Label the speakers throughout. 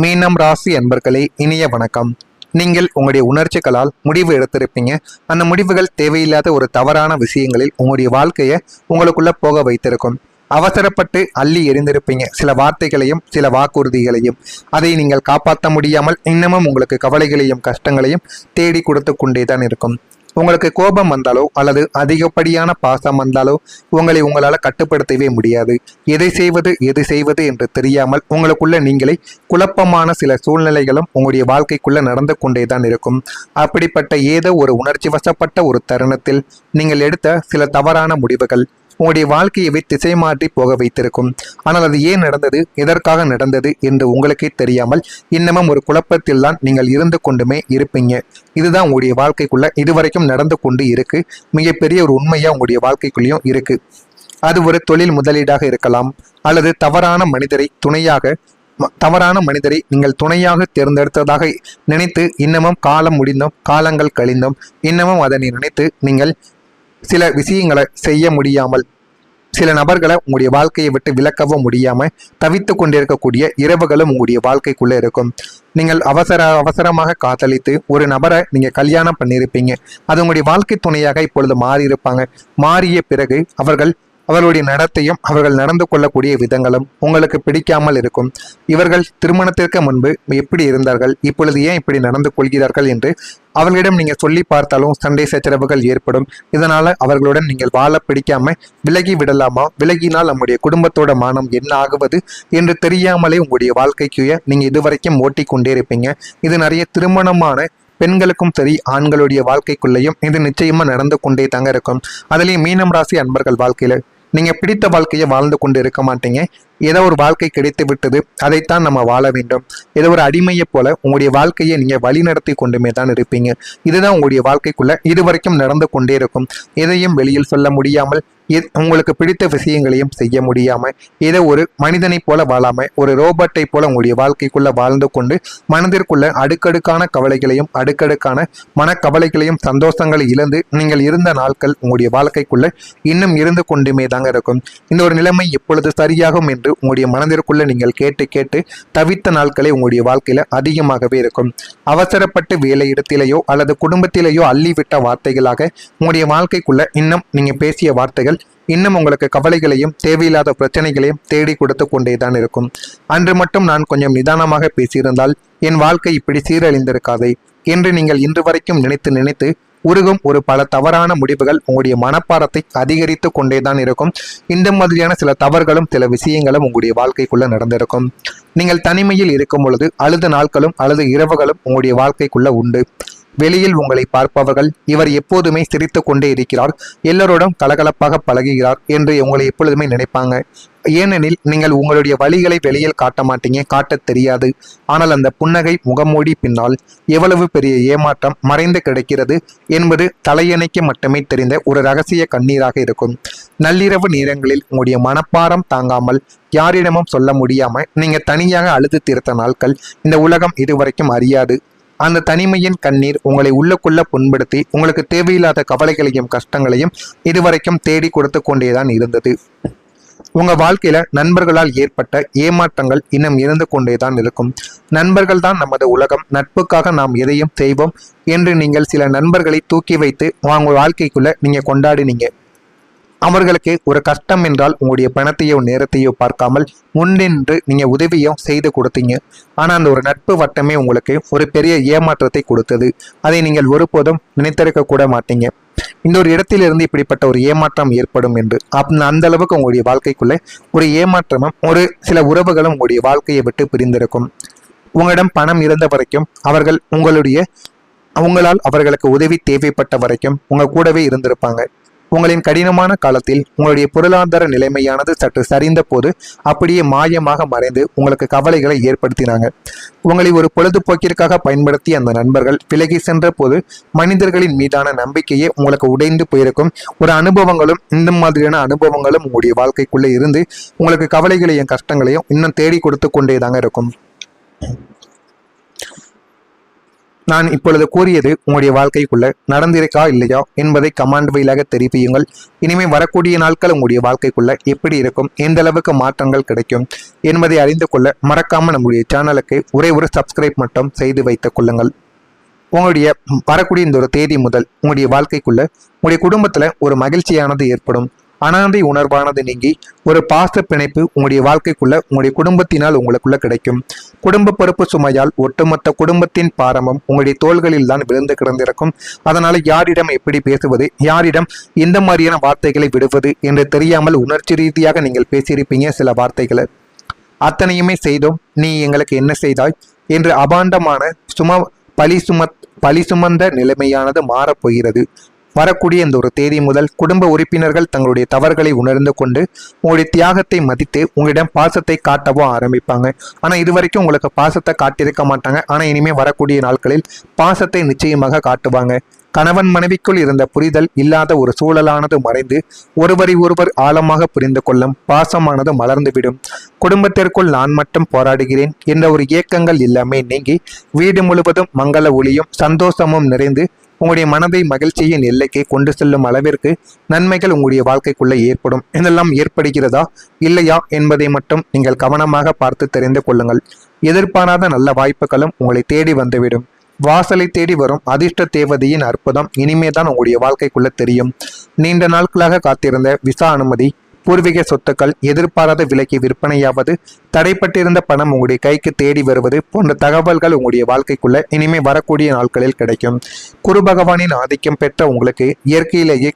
Speaker 1: மீனம் ராசி அன்பர்களே, இனிய வணக்கம். நீங்கள் உங்களுடைய உணர்ச்சிகளால் முடிவு எடுத்திருப்பீங்க. அந்த முடிவுகள் தேவையில்லாத ஒரு தவறான விஷயங்களில் உங்களுடைய வாழ்க்கையை உங்களுக்குள்ள போக வைத்திருக்கும். அவசரப்பட்டு அள்ளி எறிந்திருப்பீங்க சில வார்த்தைகளையும் சில வாக்குறுதிகளையும். அதை நீங்கள் காப்பாற்ற முடியாமல் இன்னமும் உங்களுக்கு கவலைகளையும் கஷ்டங்களையும் தேடி கொடுத்து கொண்டேதான் இருக்கும். உங்களுக்கு கோபம் வந்தாலோ அல்லது அதிகப்படியான பாசம் வந்தாலோ உங்களால் கட்டுப்படுத்தவே முடியாது. எது செய்வது என்று தெரியாமல் உங்களுக்குள்ள நீங்களே குழப்பமான சில சூழ்நிலைகளும் உங்களுடைய வாழ்க்கைக்குள்ள நடந்து கொண்டேதான் இருக்கும். அப்படிப்பட்ட ஏதோ ஒரு உணர்ச்சி வசப்பட்ட ஒரு தருணத்தில் நீங்கள் எடுத்த சில தவறான முடிவுகள் உங்களுடைய வாழ்க்கையவே திசை மாற்றி போக வைத்திருக்கும். ஆனால் அது ஏன் நடந்தது, எதற்காக நடந்தது என்று உங்களுக்கே தெரியாமல் இன்னமும் ஒரு குழப்பத்தில் தான் நீங்கள் இருந்து கொண்டுமே இருப்பீங்க. இதுதான் உங்களுடைய வாழ்க்கைக்குள்ள இதுவரைக்கும் நடந்து கொண்டு இருக்கு. மிகப்பெரிய ஒரு உண்மையா உங்களுடைய வாழ்க்கைக்குள்ளேயும் இருக்கு. அது ஒரு தொழில் முதலீடாக இருக்கலாம், அல்லது தவறான மனிதரை நீங்கள் துணையாக தேர்ந்தெடுத்ததாக நினைத்து இன்னமும் காலம் முடிந்தும் காலங்கள் கழிந்தும் இன்னமும் அதனை நினைத்து நீங்கள் சில விஷயங்களை செய்ய முடியாமல், சில நபர்களை உங்களுடைய வாழ்க்கையை விட்டு விலக்கவும் முடியாமல் தவித்து கொண்டிருக்கக்கூடிய இரவுகளும் உங்களுடைய வாழ்க்கைக்குள்ளே இருக்கும். நீங்கள் அவசரமாக காதலித்து ஒரு நபரை நீங்கள் கல்யாணம் பண்ணியிருப்பீங்க. அது உங்களுடைய வாழ்க்கை துணையாக இப்பொழுது மாறியிருப்பாங்க. மாறிய பிறகு அவர்களுடைய நடத்தையும் அவர்கள் நடந்து கொள்ளக்கூடிய விதங்களும் உங்களுக்கு பிடிக்காமல் இருக்கும். இவர்கள் திருமணத்திற்கு முன்பு எப்படி இருந்தார்கள், இப்பொழுது ஏன் இப்படி நடந்து கொள்கிறார்கள் என்று அவர்களிடம் நீங்கள் சொல்லி பார்த்தாலும் சண்டை சச்சரவுகள் ஏற்படும். இதனால அவர்களுடன் நீங்கள் வாழ பிடிக்காம விலகி விடலாமா, விலகினால் நம்முடைய குடும்பத்தோட மானம் என்ன ஆகுவது என்று தெரியாமலே உங்களுடைய வாழ்க்கைக்கு நீங்கள் இதுவரைக்கும் ஓட்டி கொண்டே இருப்பீங்க. இது நிறைய திருமணமான பெண்களுக்கும் சரி ஆண்களுடைய வாழ்க்கைக்குள்ளேயும் இது நிச்சயமா நடந்து கொண்டே தாங்க இருக்கும். அதுலேயும் மீனம் ராசி அன்பர்கள் வாழ்க்கையில நீங்க பிடித்த வாழ்க்கையை வாழ்ந்து கொண்டு இருக்க மாட்டீங்க. ஏதோ ஒரு வாழ்க்கை கிடைத்து விட்டது, அதைத்தான் நம்ம வாழ வேண்டும். ஏதோ ஒரு அடிமையை போல உங்களுடைய வாழ்க்கையை நீங்க வழி நடத்தி கொண்டுமே தான் இருப்பீங்க. இதுதான் உங்களுடைய வாழ்க்கைக்குள்ள இதுவரைக்கும் நடந்து கொண்டே இருக்கும். எதையும் வெளியில் சொல்ல முடியாமல், உங்களுக்கு பிடித்த விஷயங்களையும் செய்ய முடியாம, ஏதோ ஒரு மனிதனை போல வாழாம ஒரு ரோபோட்டை போல உங்களுடைய வாழ்க்கைக்குள்ள வாழ்ந்து கொண்டு மனதிற்குள்ள அடுக்கடுக்கான கவலைகளையும் அடுக்கடுக்கான மனக்கவலைகளையும் சந்தோஷங்களை இழந்து நீங்கள் இருந்த நாட்கள் உங்களுடைய வாழ்க்கைக்குள்ள இன்னும் இருந்து கொண்டுமே தாங்க இருக்கும். இந்த ஒரு நிலைமை எப்பொழுது சரியாகும் என்று உங்களுடைய மனதிற்குள்ள நீங்கள் கேட்டு தவித்த நாட்களே உங்களுடைய வாழ்க்கையில அதிகமாகவே இருக்கும். அவசரப்பட்டு வேலை இடத்திலேயோ அல்லது குடும்பத்திலேயோ அள்ளிவிட்ட வார்த்தைகளாக உங்களுடைய வாழ்க்கைக்குள்ள இன்னும் நீங்க பேசிய வார்த்தைகள் இன்னும் உங்களுக்கு கவலைகளையும் தேவையில்லாத பிரச்சனைகளையும் தேடி கொடுத்து கொண்டேதான் இருக்கும். அன்று மட்டும் நான் கொஞ்சம் நிதானமாக பேசியிருந்தால் என் வாழ்க்கை இப்படி சீரழிந்திருக்காதே என்று நீங்கள் இன்று வரைக்கும் நினைத்து உருகும் ஒரு பல தவறான முடிவுகள் உங்களுடைய மனப்பாரத்தை அதிகரித்து கொண்டேதான் இருக்கும். இந்த மாதிரியான சில தவறுகளும் சில விஷயங்களும் உங்களுடைய வாழ்க்கைக்குள்ள நடந்திருக்கும். நீங்கள் தனிமையில் இருக்கும் பொழுது அழுத நாட்களும் அழுத இரவுகளும் உங்களுடைய வாழ்க்கைக்குள்ள உண்டு. வெளியில் உங்களை பார்ப்பவர்கள் இவர் எப்போதுமே சிரித்து கொண்டே இருக்கிறார், எல்லோருடன் கலகலப்பாக பழகுகிறார் என்று உங்களை எப்பொழுதுமே நினைப்பாங்க. ஏனெனில் நீங்கள் உங்களுடைய வழிகளை வெளியில் காட்ட மாட்டீங்க, காட்ட தெரியாது. ஆனால் அந்த புன்னகை முகமூடி பின்னால் எவ்வளவு பெரிய ஏமாற்றம் மறைந்து கிடக்கிறது என்பது தலையணைக்கு மட்டுமே தெரிந்த ஒரு ரகசிய கண்ணீராக இருக்கும். நள்ளிரவு நேரங்களில் உங்களுடைய மனப்பாரம் தாங்காமல் யாரிடமும் சொல்ல முடியாம நீங்க தனியாக அழுது தீர்த்த நாட்கள் இந்த உலகம் இதுவரைக்கும் அறியாது. அந்த தனிமையின் கண்ணீர் உங்களை உள்ளுக்குள்ள புண்படுத்தி உங்களுக்கு தேவையில்லாத கவலைகளையும் கஷ்டங்களையும் இதுவரைக்கும் தேடி கொடுத்து கொண்டேதான் இருந்தது. உங்க வாழ்க்கையில நண்பர்களால் ஏற்பட்ட ஏமாற்றங்கள் இன்னும் இருந்து கொண்டேதான் இருக்கும். நண்பர்கள் தான் நமது உலகம், நட்புக்காக நாம் எதையும் செய்வோம் என்று நீங்கள் சில நண்பர்களை தூக்கி வைத்து உங்க வாழ்க்கைக்குள்ள நீங்க கொண்டாடினீங்க. அவர்களுக்கு ஒரு கஷ்டம் என்றால் உங்களுடைய பணத்தையோ நேரத்தையோ பார்க்காமல் முன்னின்று நீங்க உதவியும் செய்து கொடுத்தீங்க. ஆனா அந்த ஒரு நட்பு வட்டமே உங்களுக்கு ஒரு பெரிய ஏமாற்றத்தை கொடுத்தது. அதை நீங்கள் ஒருபோதும் நினைத்திருக்க கூட மாட்டீங்க. இந்த ஒரு இடத்திலிருந்து இப்படிப்பட்ட ஒரு ஏமாற்றம் ஏற்படும் என்று அந்த அளவுக்கு உங்களுடைய வாழ்க்கைக்குள்ள ஒரு ஏமாற்றமும் ஒரு சில உறவுகளும் உங்களுடைய வாழ்க்கையை விட்டு பிரிந்திருக்கும். உங்களிடம் பணம் இருந்த வரைக்கும் உங்களால் அவர்களுக்கு உதவி தேவைப்பட்ட வரைக்கும் உங்க கூடவே இருந்திருப்பாங்க. உங்களின் கடினமான காலத்தில் உங்களுடைய பொருளாதார நிலைமையானது சற்று சரிந்த போது அப்படியே மாயமாக மறைந்து உங்களுக்கு கவலைகளை ஏற்படுத்தினாங்க. உங்களை ஒரு பொழுதுபோக்கிற்காக பயன்படுத்தி அந்த நண்பர்கள் விலகி சென்ற போது மனிதர்களின் மீதான நம்பிக்கையே உங்களுக்கு உடைந்து போயிருக்கும். ஒரு அனுபவங்களும் இந்த மாதிரியான அனுபவங்களும் உங்களுடைய வாழ்க்கைக்குள்ளே இருந்து உங்களுக்கு கவலைகளையும் கஷ்டங்களையும் இன்னும் தேடி கொடுத்து கொண்டே தாங்க இருக்கும். நான் இப்பொழுது கூறியது உங்களுடைய வாழ்க்கைக்குள்ள நடந்திருக்கா இல்லையா என்பதை கமெண்ட் வழியாக தெரிவியுங்கள். இனிமேல் வரக்கூடிய நாட்கள் உங்களுடைய வாழ்க்கைக்குள்ள எப்படி இருக்கும், எந்த அளவுக்கு மாற்றங்கள் கிடைக்கும் என்பதை அறிந்து கொள்ள மறக்காம நம்முடைய சேனலுக்கு ஒரே ஒரு சப்ஸ்கிரைப் மட்டும் செய்து வைத்துக் கொள்ளுங்கள். உங்களுடைய வரக்கூடிய இந்த ஒரு தேதி முதல் உங்களுடைய வாழ்க்கைக்குள்ள உங்களுடைய குடும்பத்துல ஒரு மகிழ்ச்சியானது ஏற்படும். அனாதை உணர்வானது நீங்கி ஒரு பாச பிணைப்பு உங்களுடைய வாழ்க்கைக்குள்ள உங்களுடைய குடும்பத்தினால் உங்களுக்குள்ள கிடைக்கும். குடும்ப பொறுப்பு சுமையால் ஒட்டுமொத்த குடும்பத்தின் பாரமும் உங்களுடைய தோள்களில் தான் விழுந்து கிடந்திருக்கும். அதனால யாரிடம் எப்படி பேசுவது, யாரிடம் இந்த மாதிரியான வார்த்தைகளை விடுவது என்று தெரியாமல் உணர்ச்சி ரீதியாக நீங்கள் பேசியிருப்பீங்க சில வார்த்தைகளை. அத்தனையுமே செய்தோம், நீ எங்களுக்கு என்ன செய்தாய் என்று அபாண்டமான பழி சுமந்த நிலைமையானது மாறப்போகிறது. வரக்கூடிய இந்த ஒரு தேதி முதல் குடும்ப உறுப்பினர்கள் தங்களுடைய தவறுகளை உணர்ந்து கொண்டு உங்களுடைய தியாகத்தை மதித்து உங்களிடம் பாசத்தை காட்டவோ ஆரம்பிப்பாங்க. ஆனால் இதுவரைக்கும் உங்களுக்கு பாசத்தை காட்டியிருக்க மாட்டாங்க. ஆனால் இனிமேல் வரக்கூடிய நாட்களில் பாசத்தை நிச்சயமாக காட்டுவாங்க. கணவன் மனைவிக்குள் இருந்த புரிதல் இல்லாத ஒரு சூழலானது மறைந்து ஒருவரை ஒருவர் ஆழமாக புரிந்து கொள்ளும் பாசமானது மலர்ந்துவிடும். குடும்பத்திற்குள் நான் மட்டும் போராடுகிறேன் என்ற ஒரு இயக்கங்கள் எல்லாமே நீங்கி வீடு முழுவதும் மங்கள ஒளியும் சந்தோஷமும் நிறைந்து உங்களுடைய மனதை மகிழ்ச்சியின் எல்லைக்கு கொண்டு செல்லும் அளவிற்கு நன்மைகள் உங்களுடைய வாழ்க்கைக்குள்ள ஏற்படும். இதெல்லாம் ஏற்படுகிறதா இல்லையா என்பதை மட்டும் நீங்கள் கவனமாக பார்த்து தெரிந்து கொள்ளுங்கள். எதிர்பாராத நல்ல வாய்ப்புகளும் உங்களை தேடி வந்துவிடும். வாசலை தேடி வரும் அதிர்ஷ்ட தேவதையின் அற்புதம் இனிமேதான் உங்களுடைய வாழ்க்கைக்குள்ள தெரியும். நீண்ட நாட்களாக காத்திருந்த விசா அனுமதி, பூர்வீக சொத்துக்கள் எதிர்பாராத விலைக்கு விற்பனையாவது, தடைப்பட்டிருந்த பணம் உங்களுடைய கைக்கு தேடி வருவது போன்ற தகவல்கள் உங்களுடைய வாழ்க்கைக்குள்ள இனிமே வரக்கூடிய நாட்களில் கிடைக்கும். குரு பகவானின் ஆதிக்கம் பெற்ற உங்களுக்கு இயற்கையிலேயே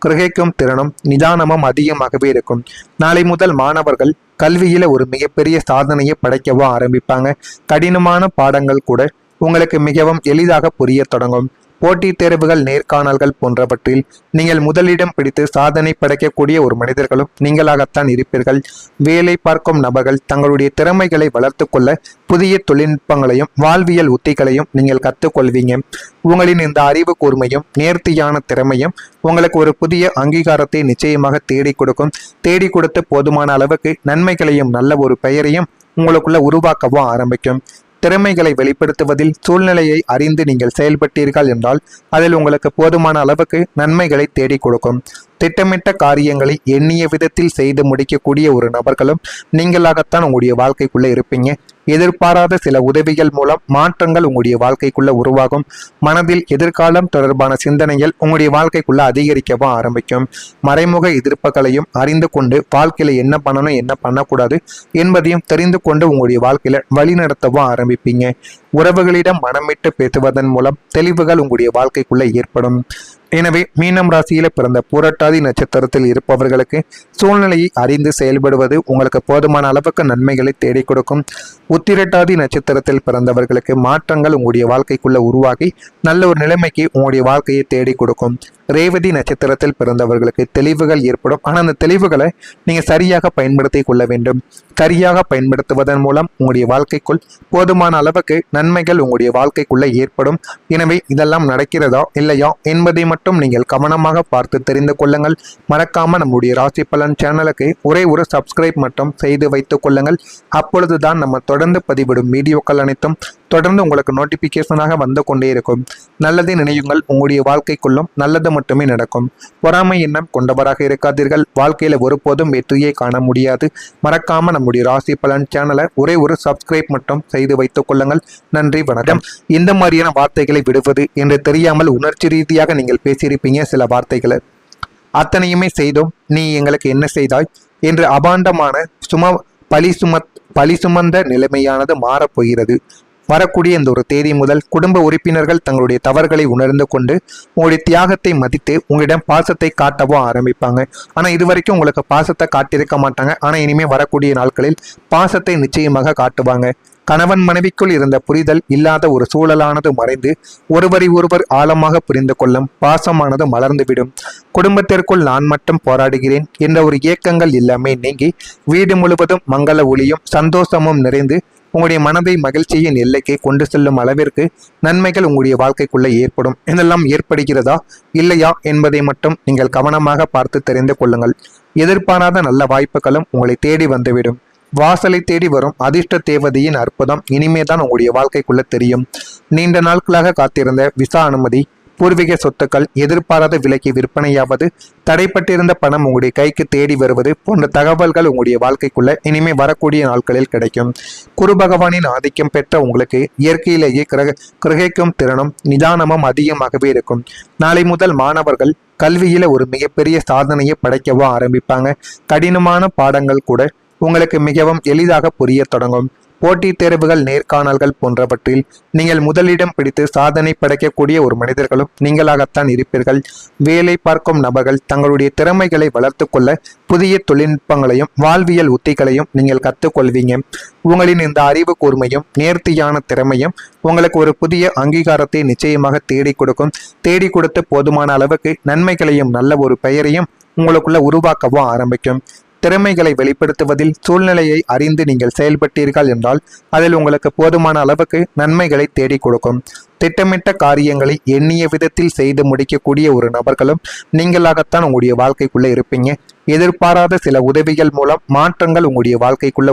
Speaker 1: கிரகிக்கும் திறனும் நிதானமும் அதிகமாகவே இருக்கும். நாளை முதல் மாணவர்கள் கல்வியில ஒரு மிகப்பெரிய சாதனையை படைக்கவோ ஆரம்பிப்பாங்க. கடினமான பாடங்கள் கூட உங்களுக்கு மிகவும் எளிதாக புரிய தொடங்கும். போட்டித் தேர்வுகள், நேர்காணல்கள் போன்றவற்றில் நீங்கள் முதலிடம் பிடித்து சாதனை படைக்கக்கூடிய ஒரு மனிதர்களும் நீங்களாகத்தான் இருப்பீர்கள். வேலை பார்க்கும் நபர்கள் தங்களுடைய திறமைகளை வளர்த்து கொள்ள புதிய தொழில்நுட்பங்களையும் வாழ்வியல் உத்திகளையும் நீங்கள் கற்றுக்கொள்வீங்க. உங்களின் இந்த அறிவு கூர்மையும் நேர்த்தியான திறமையும் உங்களுக்கு ஒரு புதிய அங்கீகாரத்தை நிச்சயமாக தேடி கொடுக்கும். தேடி கொடுத்து போதுமான அளவுக்கு நன்மைகளையும் நல்ல ஒரு பெயரையும் உங்களுக்குள்ள உருவாக்கவும் ஆரம்பிக்கும். திறமைகளை வெளிப்படுத்துவதில் சூழ்நிலையை அறிந்து நீங்கள் செயல்பட்டீர்கள் என்றால் அதில் உங்களுக்கு போதுமான அளவுக்கு நன்மைகளை தேடி கொடுக்கும். திட்டமிட்ட காரியங்களை எண்ணிய விதத்தில் செய்து முடிக்கக்கூடிய ஒரு நபர்களும் நீங்களாகத்தான் உங்களுடைய வாழ்க்கைக்குள்ள இருப்பீங்க. எதிர்பாராத சில உதவிகள் மூலம் மாற்றங்கள் உங்களுடைய வாழ்க்கைக்குள்ள உருவாகும். மனதில் எதிர்காலம் தொடர்பான சிந்தனைகள் உங்களுடைய வாழ்க்கைக்குள்ள அதிகரிக்கவும் ஆரம்பிக்கும். மறைமுக எதிர்ப்புகளையும் அறிந்து கொண்டு வாழ்க்கையில என்ன பண்ணணும் என்ன பண்ணக்கூடாது என்பதையும் தெரிந்து கொண்டு உங்களுடைய வாழ்க்கையில வழிநடத்தவும் ஆரம்பிப்பீங்க. உறவுகளிடம் மனமிட்டு பேசுவதன் மூலம் தெளிவுகள் உங்களுடைய வாழ்க்கைக்குள்ள ஏற்படும். எனவே மீனம் ராசியில பிறந்த பூரட்டாதி நட்சத்திரத்தில் இருப்பவர்களுக்கு சூழ்நிலையை அறிந்து செயல்படுவது உங்களுக்கு போதுமான அளவுக்கு நன்மைகளை தேடி கொடுக்கும். உத்திரட்டாதி நட்சத்திரத்தில் பிறந்தவர்களுக்கு மாற்றங்கள் உங்களுடைய வாழ்க்கைக்குள்ள உருவாகி நல்ல ஒரு நிலைமைக்கு உங்களுடைய வாழ்க்கையை தேடி கொடுக்கும். ரேவதி நட்சத்திரத்தில் பிறந்தவர்களுக்கு தெளிவுகள் ஏற்படும். ஆனால் அந்த தெளிவுகளை நீங்க சரியாக பயன்படுத்தி கொள்ள வேண்டும். சரியாக பயன்படுத்துவதன் மூலம் உங்களுடைய வாழ்க்கைக்குள் போதுமான அளவுக்கு நன்மைகள் உங்களுடைய வாழ்க்கைக்குள்ள ஏற்படும். எனவே இதெல்லாம் நடக்கிறதா இல்லையா என்பதை மட்டும் நீங்கள் கவனமாக பார்த்து தெரிந்து கொள்ளுங்கள். மறக்காம நம்முடைய ராசி பலன் சேனலுக்கு ஒரே ஒரு சப்ஸ்கிரைப் மட்டும் செய்து வைத்துக் கொள்ளுங்கள். அப்பொழுதுதான் நம்ம தொடர்ந்து பதிவிடும் வீடியோக்கள் அனைத்தும் தொடர்ந்து உங்களுக்கு நோட்டிபிகேஷனாக வந்து கொண்டே இருக்கும். நல்லதை நினையுங்கள், உங்களுடைய வாழ்க்கைக்குள்ளும் நல்லது மட்டுமே நடக்கும். பொறாமை எண்ணம் கொண்டவராக இருக்காதீர்கள். வாழ்க்கையில ஒருபோதும் வெற்றியை காண முடியாது. மறக்காம நம்முடைய ராசி பலன் சேனலை ஒரே ஒரு சப்ஸ்கிரைப் மட்டும் செய்து வைத்துக் கொள்ளுங்கள். நன்றி, வணக்கம். இந்த மாதிரியான வார்த்தைகளை விடுவது என்று தெரியாமல் உணர்ச்சி ரீதியாக நீங்கள் பேசியிருப்பீங்க சில வார்த்தைகளை. அத்தனையுமே செய்தோம், நீ எங்களுக்கு என்ன செய்தாய் என்று அபாண்டமான பழி சுமந்த நிலைமையானது மாறப்போகிறது. வரக்கூடிய இந்த ஒரு தேதி முதல் குடும்ப உறுப்பினர்கள் தங்களுடைய தவறுகளை உணர்ந்து கொண்டு உங்களுடைய தியாகத்தை மதித்து உங்களிடம் பாசத்தை காட்டவோ ஆரம்பிப்பாங்க. ஆனால் இதுவரைக்கும் உங்களுக்கு பாசத்தை காட்டியிருக்க மாட்டாங்க. ஆனால் இனிமேல் வரக்கூடிய நாட்களில் பாசத்தை நிச்சயமாக காட்டுவாங்க. கணவன் மனைவிக்குள் இருந்த புரிதல் இல்லாத ஒரு சூழலானது மறைந்து ஒருவரை ஒருவர் ஆழமாக புரிந்து கொள்ளும் பாசமானது மலர்ந்துவிடும். குடும்பத்திற்குள் நான் மட்டும் போராடுகிறேன் என்ற ஒரு இயக்கங்கள் எல்லாமே நீங்கி வீடு முழுவதும் மங்கள ஒளியும் சந்தோஷமும் நிறைந்து உங்களுடைய மனதை மகிழ்ச்சியின் எல்லைக்கு கொண்டு செல்லும் அளவிற்கு நன்மைகள் உங்களுடைய வாழ்க்கைக்குள்ள ஏற்படும். இதெல்லாம் ஏற்படுகிறதா இல்லையா என்பதை மட்டும் நீங்கள் கவனமாக பார்த்து தெரிந்து கொள்ளுங்கள். எதிர்பாராத நல்ல வாய்ப்புகளும் உங்களை தேடி வந்துவிடும். வாசலை தேடி வரும் அதிர்ஷ்ட தேவதையின் அற்புதம் இனிமேதான் உங்களுடைய வாழ்க்கைக்குள்ள தெரியும். நீண்ட நாட்களாக காத்திருந்த விசா அனுமதி, பூர்வீக சொத்துக்கள் எதிர்பாராத விலைக்கு விற்பனையாவது, தடைப்பட்டிருந்த பணம் உங்களுடைய கைக்கு தேடி வருவது போன்ற தகவல்கள் உங்களுடைய வாழ்க்கைக்குள்ள இனிமே வரக்கூடிய நாட்களில் கிடைக்கும். குரு பகவானின் ஆதிக்கம் பெற்ற உங்களுக்கு இயற்கையிலேயே கிரகிக்கும் திறனும் நிதானமும் அதிகமாகவே இருக்கும். நாளை முதல் மாணவர்கள் கல்வியில ஒரு மிகப்பெரிய சாதனையை படைக்கவோ ஆரம்பிப்பாங்க. கடினமான பாடங்கள் கூட உங்களுக்கு மிகவும் எளிதாக புரிய தொடங்கும். போட்டித் தேர்வுகள், நேர்காணல்கள் போன்றவற்றில் நீங்கள் முதலிடம் பிடித்து சாதனை படைக்கக்கூடிய ஒரு மனிதர்களும் நீங்களாகத்தான் இருப்பீர்கள். வேலை பார்க்கும் நபர்கள் தங்களுடைய திறமைகளை வளர்த்து கொள்ள புதிய தொழில்நுட்பங்களையும் வாழ்வியல் உத்திகளையும் நீங்கள் கற்றுக்கொள்வீங்க. உங்களின் இந்த அறிவு கூர்மையும் நேர்த்தியான திறமையும் உங்களுக்கு ஒரு புதிய அங்கீகாரத்தை நிச்சயமாக தேடி கொடுக்கும். தேடி கொடுத்து போதுமான அளவுக்கு நன்மைகளையும் நல்ல ஒரு பெயரையும் உங்களுக்குள்ள உருவாக்கவும் ஆரம்பிக்கும். திறமைகளை வெளிப்படுத்துவதில் சூழ்நிலையை அறிந்து நீங்கள் செயல்பட்டீர்கள் என்றால் அதில் உங்களுக்கு போதுமான அளவுக்கு நன்மைகளை தேடி கொடுக்கும். திட்டமிட்ட காரியங்களை எண்ணிய விதத்தில் செய்து முடிக்கக்கூடிய ஒரு நபர்களும் நீங்களாகத்தான் உங்களுடைய வாழ்க்கைக்குள்ள இருப்பீங்க. எதிர்பாராத சில உதவிகள் மூலம் மாற்றங்கள் உங்களுடைய வாழ்க்கைக்குள்ள